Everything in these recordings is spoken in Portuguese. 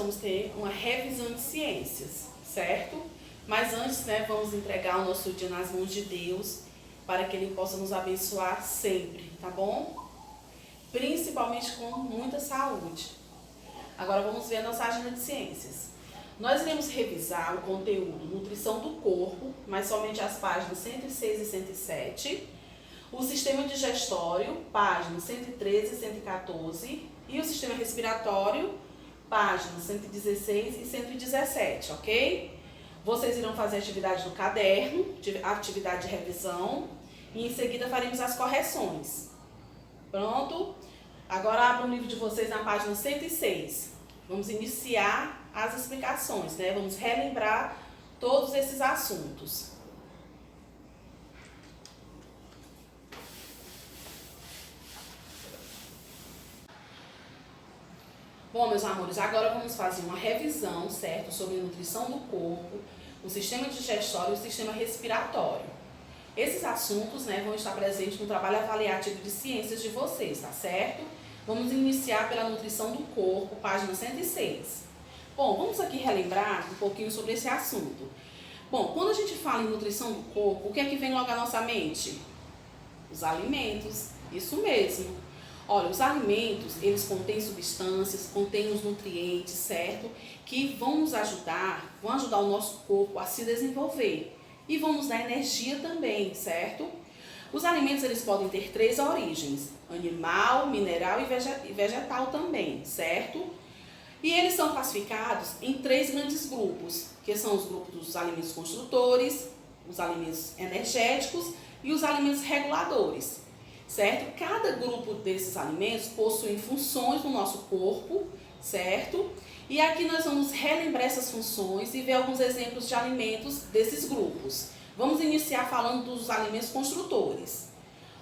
vamos ter uma revisão de ciências, certo? Mas antes, né, vamos entregar o nosso dia nas mãos de Deus, para que Ele possa nos abençoar sempre, tá bom? Principalmente com muita saúde. Agora vamos ver a nossa agenda de ciências. Nós iremos revisar o conteúdo Nutrição do Corpo, mas somente as páginas 106 e 107, o Sistema Digestório, páginas 113 e 114, e o Sistema Respiratório, páginas 116 e 117, ok? Vocês irão fazer atividade no caderno, atividade de revisão, e em seguida faremos as correções. Pronto? Agora abra o livro de vocês na página 106. Vamos iniciar as explicações, né? Vamos relembrar todos esses assuntos. Bom, meus amores, agora vamos fazer uma revisão, certo? Sobre a nutrição do corpo, o sistema digestório e o sistema respiratório. Esses assuntos, né, vão estar presentes no trabalho avaliativo de ciências de vocês, tá certo? Vamos iniciar pela nutrição do corpo, página 106. Bom, vamos aqui relembrar um pouquinho sobre esse assunto. Bom, quando a gente fala em nutrição do corpo, o que é que vem logo à nossa mente? Os alimentos, isso mesmo. Olha, os alimentos, eles contêm substâncias, contêm os nutrientes, certo? Que vão nos ajudar, vão ajudar o nosso corpo a se desenvolver. E vão nos dar energia também, certo? Os alimentos, eles podem ter 3 origens: animal, mineral e vegetal também, certo? E eles são classificados em 3 grandes grupos, que são os grupos dos alimentos construtores, os alimentos energéticos e os alimentos reguladores. Certo? Cada grupo desses alimentos possui funções no nosso corpo, certo? E aqui nós vamos relembrar essas funções e ver alguns exemplos de alimentos desses grupos. Vamos iniciar falando dos alimentos construtores.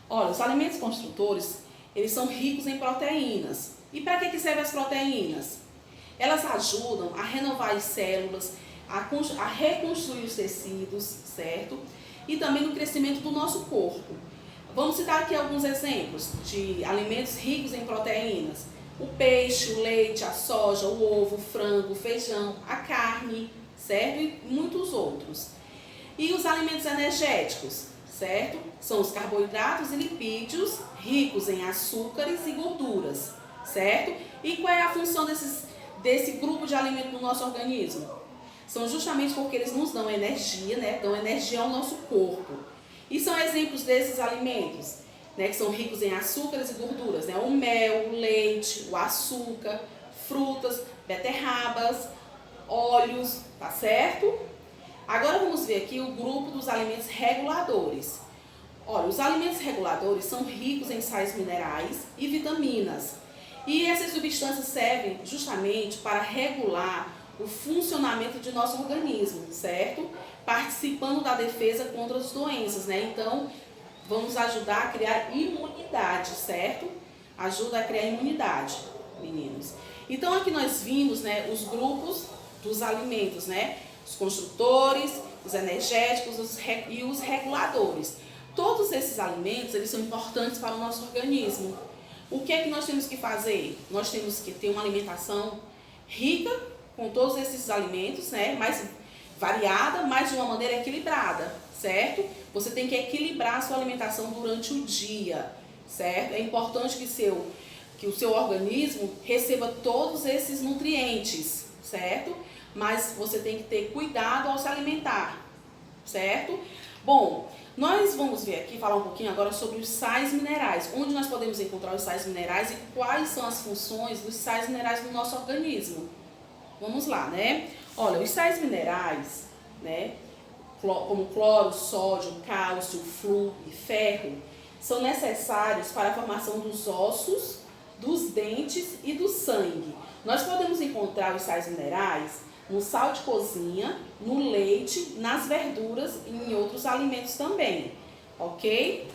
Olha, os alimentos construtores, eles são ricos em proteínas. E para que servem as proteínas? Elas ajudam a renovar as células, a reconstruir os tecidos, certo? E também no crescimento do nosso corpo. Vamos citar aqui alguns exemplos de alimentos ricos em proteínas: o peixe, o leite, a soja, o ovo, o frango, o feijão, a carne, certo? E muitos outros. E os alimentos energéticos, certo? São os carboidratos e lipídios ricos em açúcares e gorduras, certo? E qual é a função desse grupo de alimentos no nosso organismo? São justamente porque eles nos dão energia, né? Dão energia ao nosso corpo. E são exemplos desses alimentos, né, que são ricos em açúcares e gorduras, né? O mel, o leite, o açúcar, frutas, beterrabas, óleos, tá certo? Agora vamos ver aqui o grupo dos alimentos reguladores. Olha, os alimentos reguladores são ricos em sais minerais e vitaminas. E essas substâncias servem justamente para regular o funcionamento de nosso organismo, certo? Participando da defesa contra as doenças, né? Então, vamos ajudar a criar imunidade, certo? Ajuda a criar imunidade, meninos. Então, aqui nós vimos, né, os grupos dos alimentos, né? Os construtores, os energéticos e os reguladores. Todos esses alimentos, eles são importantes para o nosso organismo. O que é que nós temos que fazer? Nós temos que ter uma alimentação rica com todos esses alimentos, né? Mais variada, mas de uma maneira equilibrada, certo? Você tem que equilibrar a sua alimentação durante o dia, certo? É importante que o seu organismo receba todos esses nutrientes, certo? Mas você tem que ter cuidado ao se alimentar, certo? Bom, nós vamos ver aqui, falar um pouquinho agora sobre os sais minerais, onde nós podemos encontrar os sais minerais e quais são as funções dos sais minerais no nosso organismo. Vamos lá, né? Olha, os sais minerais, né, como cloro, sódio, cálcio, flúor e ferro, são necessários para a formação dos ossos, dos dentes e do sangue. Nós podemos encontrar os sais minerais no sal de cozinha, no leite, nas verduras e em outros alimentos também, ok?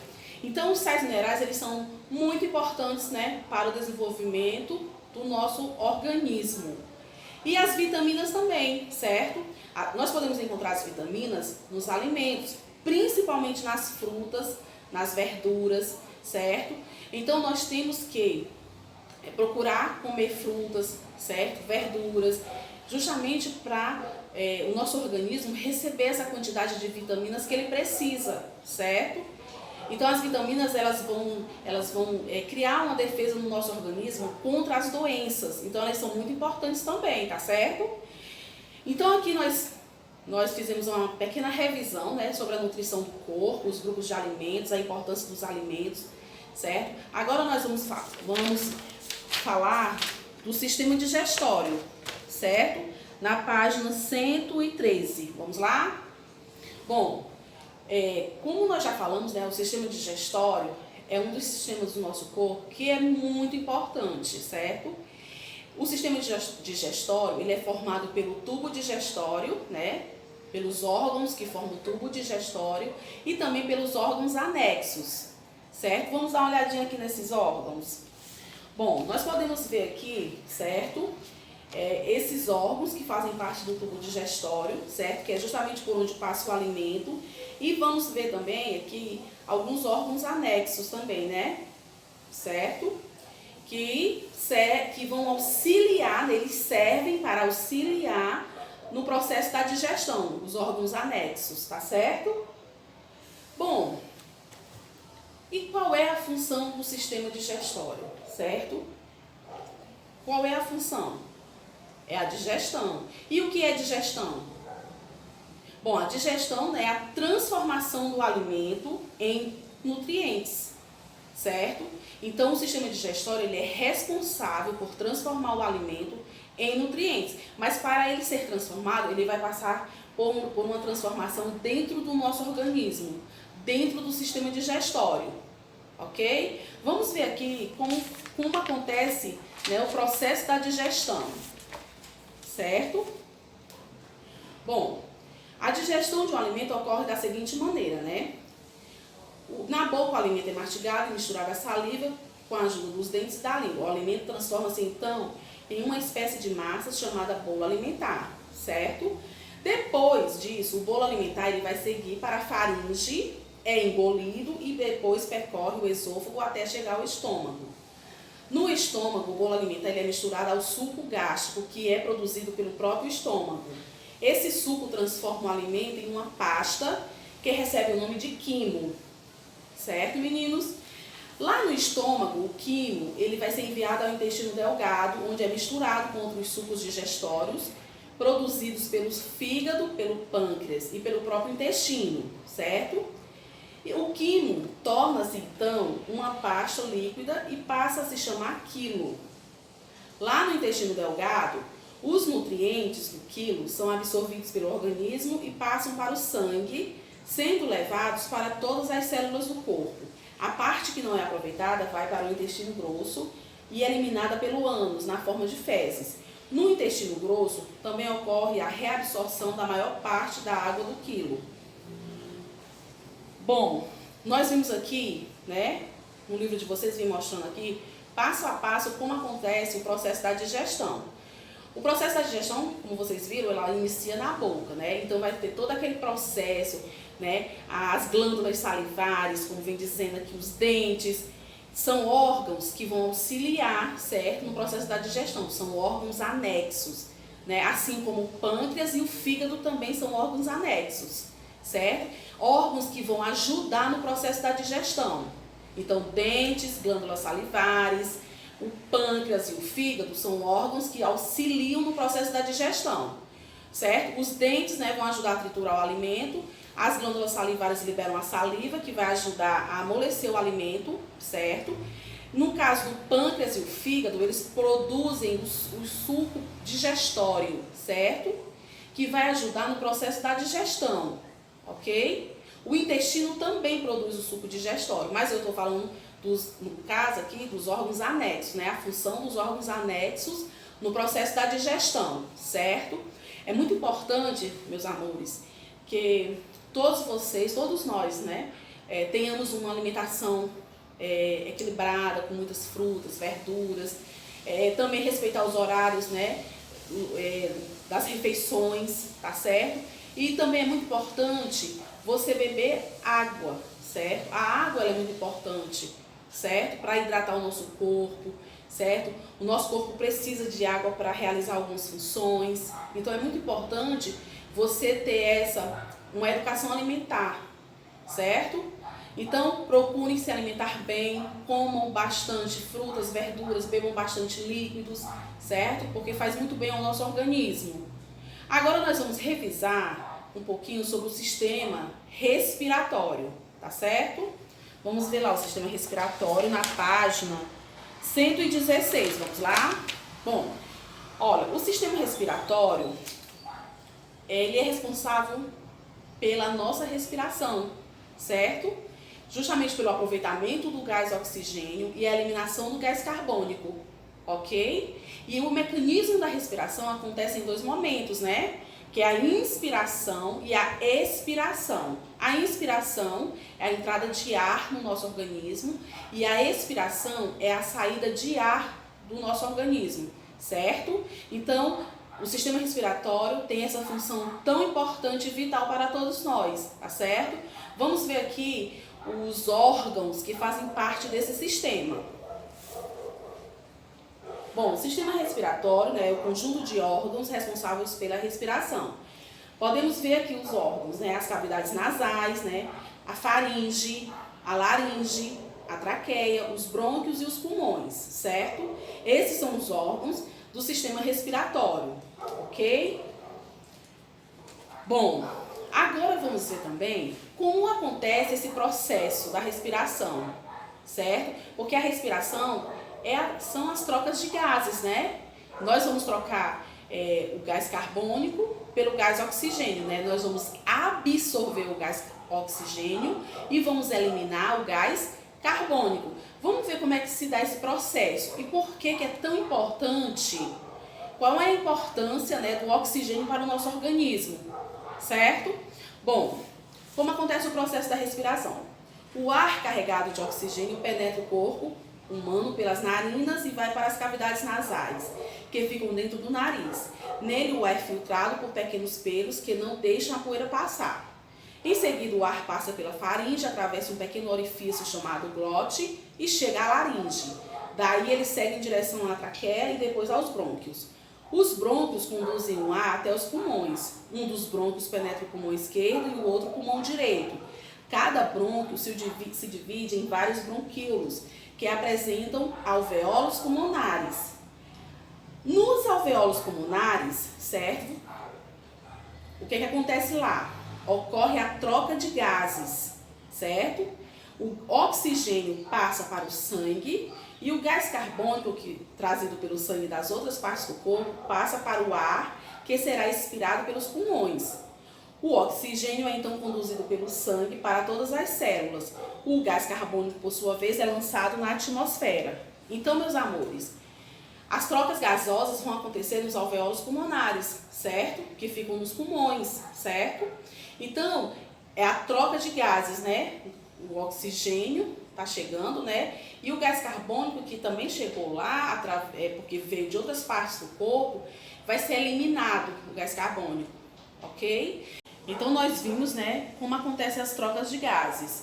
Então, os sais minerais, eles são muito importantes, né, para o desenvolvimento do nosso organismo. E as vitaminas também, certo? Nós podemos encontrar as vitaminas nos alimentos, principalmente nas frutas, nas verduras, certo? Então, nós temos que procurar comer frutas, certo? Verduras, justamente para o nosso organismo receber essa quantidade de vitaminas que ele precisa, certo? Então as vitaminas elas vão criar uma defesa no nosso organismo contra as doenças. Então elas são muito importantes também, tá certo? Então aqui nós fizemos uma pequena revisão, né, sobre a nutrição do corpo, os grupos de alimentos, a importância dos alimentos, certo? Agora nós vamos falar do sistema digestório, certo? Na página 113. Vamos lá? Bom, como nós já falamos, né, o sistema digestório é um dos sistemas do nosso corpo que é muito importante, certo? O sistema digestório, ele é formado pelo tubo digestório, né, pelos órgãos que formam o tubo digestório e também pelos órgãos anexos, certo? Vamos dar uma olhadinha aqui nesses órgãos. Bom, nós podemos ver aqui, certo? Esses órgãos que fazem parte do tubo digestório, certo? Que é justamente por onde passa o alimento. E vamos ver também aqui alguns órgãos anexos também, né? Certo? Que vão auxiliar, eles servem para auxiliar no processo da digestão, os órgãos anexos, tá certo? Bom, e qual é a função do sistema digestório, certo? Qual é a função? É a digestão. E o que é digestão? Bom, a digestão, né, é a transformação do alimento em nutrientes, certo? Então, o sistema digestório ele é responsável por transformar o alimento em nutrientes. Mas para ele ser transformado, ele vai passar por uma transformação dentro do nosso organismo, dentro do sistema digestório, ok? Vamos ver aqui como acontece, né, o processo da digestão, certo? Bom, a digestão de um alimento ocorre da seguinte maneira, né? Na boca o alimento é mastigado e misturado à saliva com a ajuda dos dentes e da língua. O alimento transforma-se então em uma espécie de massa chamada bolo alimentar, certo? Depois disso, o bolo alimentar ele vai seguir para a faringe, é engolido e depois percorre o esôfago até chegar ao estômago. No estômago, o bolo alimentar ele é misturado ao suco gástrico, que é produzido pelo próprio estômago. Esse suco transforma o alimento em uma pasta que recebe o nome de quimo. Certo, meninos? Lá no estômago, o quimo ele vai ser enviado ao intestino delgado, onde é misturado com outros sucos digestórios produzidos pelos fígado, pelo pâncreas e pelo próprio intestino, certo? E o quimo torna-se então uma pasta líquida e passa a se chamar quilo. Lá no intestino delgado, os nutrientes do quilo são absorvidos pelo organismo e passam para o sangue, sendo levados para todas as células do corpo. A parte que não é aproveitada vai para o intestino grosso e é eliminada pelo ânus, na forma de fezes. No intestino grosso também ocorre a reabsorção da maior parte da água do quilo. Bom, nós vimos aqui, né, no livro de vocês, vim mostrando aqui, passo a passo, como acontece o processo da digestão. O processo da digestão, como vocês viram, ela inicia na boca, né? Então vai ter todo aquele processo, né? As glândulas salivares, como vem dizendo aqui, os dentes, são órgãos que vão auxiliar, certo? No processo da digestão, são órgãos anexos, né? Assim como o pâncreas e o fígado também são órgãos anexos, certo? Órgãos que vão ajudar no processo da digestão. Então, dentes, glândulas salivares, o pâncreas e o fígado são órgãos que auxiliam no processo da digestão, certo? Os dentes, né, vão ajudar a triturar o alimento, as glândulas salivares liberam a saliva, que vai ajudar a amolecer o alimento, certo? No caso do pâncreas e o fígado, eles produzem o suco digestório, certo? Que vai ajudar no processo da digestão, ok? O intestino também produz o suco digestório, mas eu estou falando no caso aqui, dos órgãos anexos, né? A função dos órgãos anexos no processo da digestão, certo? É muito importante, meus amores, que todos vocês, todos nós, né? Tenhamos uma alimentação equilibrada, com muitas frutas, verduras, também respeitar os horários, né? Das refeições, tá certo? E também é muito importante você beber água, certo? A água ela é muito importante, certo? Para hidratar o nosso corpo, certo? O nosso corpo precisa de água para realizar algumas funções. Então é muito importante você ter uma educação alimentar, certo? Então procurem se alimentar bem, comam bastante frutas, verduras, bebam bastante líquidos, certo? Porque faz muito bem ao nosso organismo. Agora nós vamos revisar um pouquinho sobre o sistema respiratório, tá certo? Vamos ver lá o sistema respiratório na página 116, vamos lá? Bom, olha, o sistema respiratório, ele é responsável pela nossa respiração, certo? Justamente pelo aproveitamento do gás oxigênio e a eliminação do gás carbônico, ok? E o mecanismo da respiração acontece em dois momentos, né? Que é a inspiração e a expiração. A inspiração é a entrada de ar no nosso organismo e a expiração é a saída de ar do nosso organismo, certo? Então, o sistema respiratório tem essa função tão importante e vital para todos nós, tá certo? Vamos ver aqui os órgãos que fazem parte desse sistema. Bom, o sistema respiratório, né, é o conjunto de órgãos responsáveis pela respiração. Podemos ver aqui os órgãos, né, as cavidades nasais, né, a faringe, a laringe, a traqueia, os brônquios e os pulmões, certo? Esses são os órgãos do sistema respiratório, ok? Bom, agora vamos ver também como acontece esse processo da respiração, certo? Porque a respiração são as trocas de gases, né? Nós vamos trocar o gás carbônico pelo gás oxigênio, né? Nós vamos absorver o gás oxigênio e vamos eliminar o gás carbônico. Vamos ver como é que se dá esse processo e por que é tão importante, qual é a importância, né, do oxigênio para o nosso organismo, certo? Bom, como acontece o processo da respiração? O ar carregado de oxigênio penetra o corpo humano pelas narinas e vai para as cavidades nasais, que ficam dentro do nariz. Nele o ar é filtrado por pequenos pelos que não deixam a poeira passar. Em seguida o ar passa pela faringe, atravessa um pequeno orifício chamado glote e chega à laringe. Daí ele segue em direção à traqueia e depois aos brônquios. Os brônquios conduzem o ar até os pulmões. Um dos brônquios penetra o pulmão esquerdo e o outro o pulmão direito. Cada brônquio se divide em vários bronquíolos, que apresentam alvéolos pulmonares. Nos alvéolos pulmonares, certo? O que acontece lá? Ocorre a troca de gases, certo? O oxigênio passa para o sangue e o gás carbônico, trazido pelo sangue das outras partes do corpo, passa para o ar, que será expirado pelos pulmões. O oxigênio é então conduzido pelo sangue para todas as células. O gás carbônico, por sua vez, é lançado na atmosfera. Então, meus amores, as trocas gasosas vão acontecer nos alvéolos pulmonares, certo? Que ficam nos pulmões, certo? Então, é a troca de gases, né? O oxigênio está chegando, né? E o gás carbônico, que também chegou lá, porque veio de outras partes do corpo, vai ser eliminado, o gás carbônico, ok? Então, nós vimos, né, como acontecem as trocas de gases.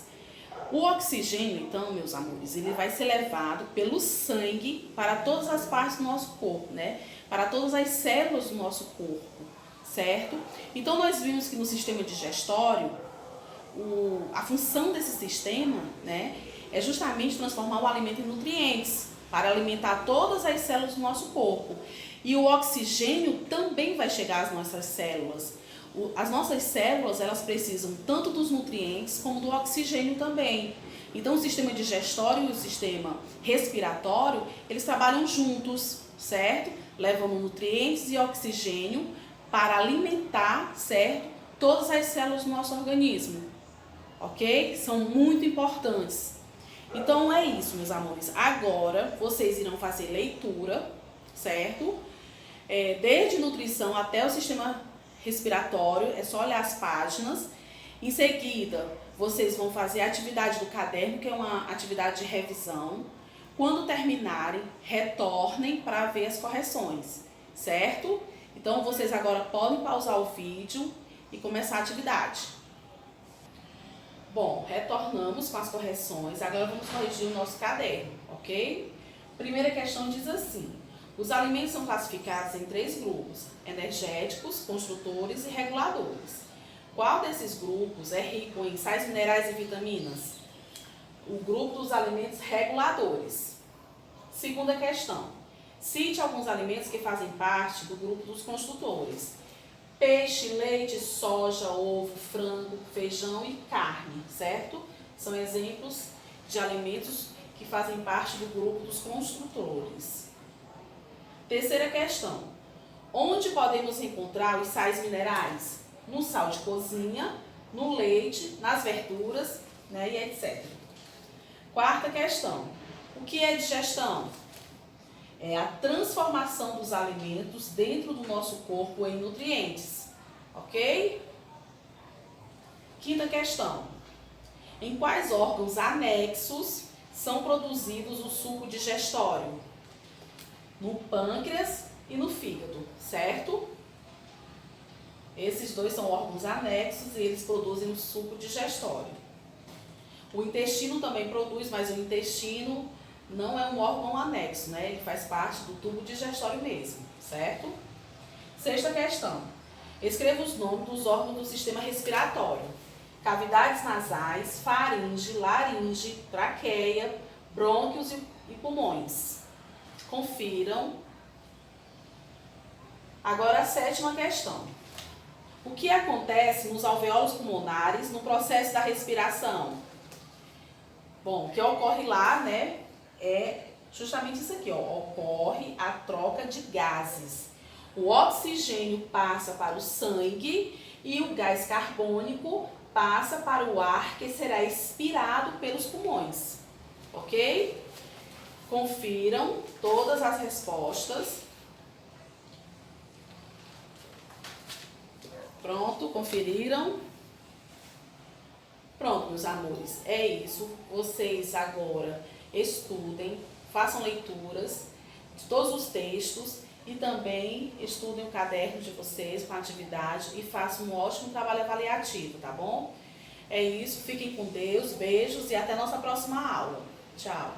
O oxigênio, então, meus amores, ele vai ser levado pelo sangue para todas as partes do nosso corpo, né? Para todas as células do nosso corpo, certo? Então, nós vimos que no sistema digestório, a função desse sistema, né, é justamente transformar o alimento em nutrientes para alimentar todas as células do nosso corpo. E o oxigênio também vai chegar às nossas células. As nossas células, elas precisam tanto dos nutrientes como do oxigênio também. Então, o sistema digestório e o sistema respiratório, eles trabalham juntos, certo? Levando nutrientes e oxigênio para alimentar, certo? Todas as células do nosso organismo, ok? São muito importantes. Então, é isso, meus amores. Agora, vocês irão fazer leitura, certo? Desde nutrição até o sistema respiratório, é só olhar as páginas. Em seguida, vocês vão fazer a atividade do caderno, que é uma atividade de revisão. Quando terminarem, retornem para ver as correções, certo? Então, vocês agora podem pausar o vídeo e começar a atividade. Bom, retornamos com as correções. Agora vamos corrigir o nosso caderno, ok? Primeira questão diz assim: os alimentos são classificados em 3 grupos: energéticos, construtores e reguladores. Qual desses grupos é rico em sais minerais e vitaminas? O grupo dos alimentos reguladores. Segunda questão: cite alguns alimentos que fazem parte do grupo dos construtores: peixe, leite, soja, ovo, frango, feijão e carne, certo? São exemplos de alimentos que fazem parte do grupo dos construtores. Terceira questão: onde podemos encontrar os sais minerais? No sal de cozinha, no leite, nas verduras, né, e etc. Quarta questão: o que é digestão? É a transformação dos alimentos dentro do nosso corpo em nutrientes, ok? Quinta questão: em quais órgãos anexos são produzidos o suco digestório? No pâncreas e no fígado, certo? Esses dois são órgãos anexos e eles produzem o suco digestório. O intestino também produz, mas o intestino não é um órgão anexo, né? Ele faz parte do tubo digestório mesmo, certo? Sexta questão: escreva os nomes dos órgãos do sistema respiratório: cavidades nasais, faringe, laringe, traqueia, brônquios e pulmões. Confiram. Agora a sétima questão: o que acontece nos alvéolos pulmonares no processo da respiração? Bom, o que ocorre lá, né, é justamente isso aqui, ó, ocorre a troca de gases. O oxigênio passa para o sangue e o gás carbônico passa para o ar que será expirado pelos pulmões, ok? Confiram todas as respostas. Pronto, conferiram? Pronto, meus amores, é isso. Vocês agora estudem, façam leituras de todos os textos e também estudem o caderno de vocês com a atividade e façam um ótimo trabalho avaliativo, tá bom? É isso, fiquem com Deus, beijos e até a nossa próxima aula. Tchau!